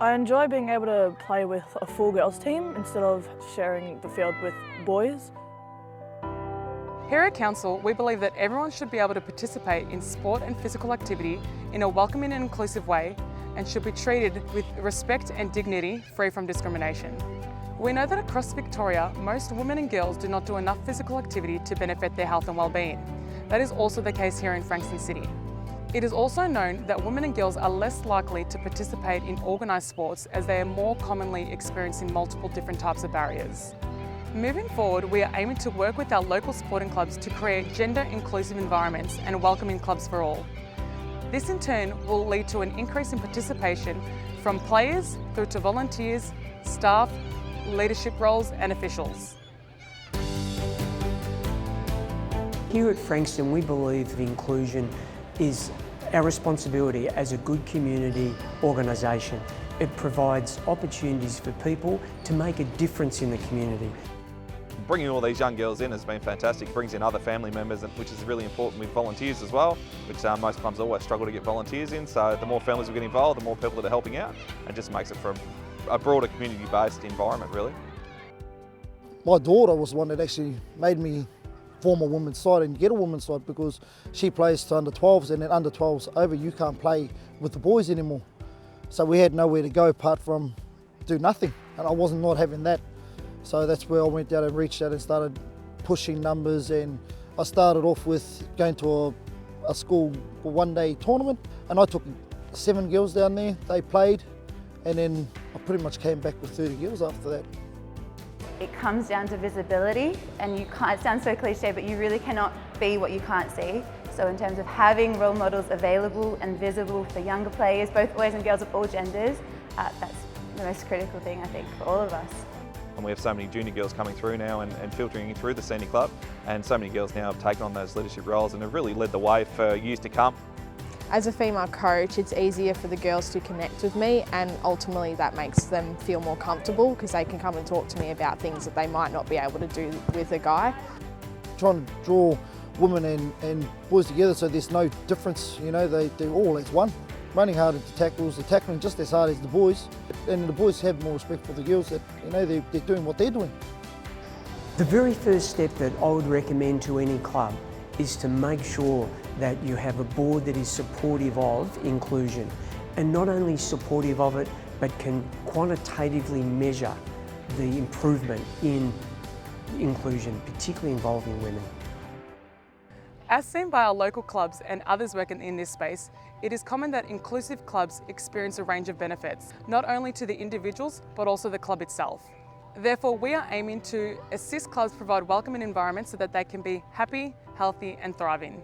I enjoy being able to play with a full girls team instead of sharing the field with boys. Here at Council, we believe that everyone should be able to participate in sport and physical activity in a welcoming and inclusive way and should be treated with respect and dignity, free from discrimination. We know that across Victoria, most women and girls do not do enough physical activity to benefit their health and well-being. That is also the case here in Frankston City. It is also known that women and girls are less likely to participate in organised sports as they are more commonly experiencing multiple different types of barriers. Moving forward, we are aiming to work with our local sporting clubs to create gender-inclusive environments and welcoming clubs for all. This in turn will lead to an increase in participation from players through to volunteers, staff, leadership roles and officials. Here at Frankston, we believe that inclusion is our responsibility as a good community organisation. It provides opportunities for people to make a difference in the community. Bringing all these young girls in has been fantastic. It brings in other family members, which is really important with volunteers as well, which most clubs always struggle to get volunteers in. So the more families we get involved, the more people that are helping out, and just makes it for a broader community-based environment, really. My daughter was the one that actually made me form a women's side and get a women's side, because she plays to under 12s, and then under 12s over, you can't play with the boys anymore. So we had nowhere to go apart from do nothing, and I wasn't not having that. So that's where I went out and reached out and started pushing numbers, and I started off with going to a school one-day tournament, and I took 7 girls down there. They played, and then I pretty much came back with 30 girls after that. It comes down to visibility, and you can't, it sounds so cliche, but you really cannot be what you can't see. So in terms of having role models available and visible for younger players, both boys and girls of all genders, that's the most critical thing, I think, for all of us. And we have so many junior girls coming through now and filtering through the senior club, and so many girls now have taken on those leadership roles and have really led the way for years to come. As a female coach, it's easier for the girls to connect with me, and ultimately that makes them feel more comfortable because they can come and talk to me about things that they might not be able to do with a guy. Trying to draw women and boys together so there's no difference, you know, they're all as one. Running hard at the tackles, they're tackling just as hard as the boys, and the boys have more respect for the girls that, you know, they're doing what they're doing. The very first step that I would recommend to any club is to make sure that you have a board that is supportive of inclusion, and not only supportive of it, but can quantitatively measure the improvement in inclusion, particularly involving women. As seen by our local clubs and others working in this space, it is common that inclusive clubs experience a range of benefits, not only to the individuals, but also the club itself. Therefore, we are aiming to assist clubs provide welcoming environments so that they can be happy, healthy and thriving.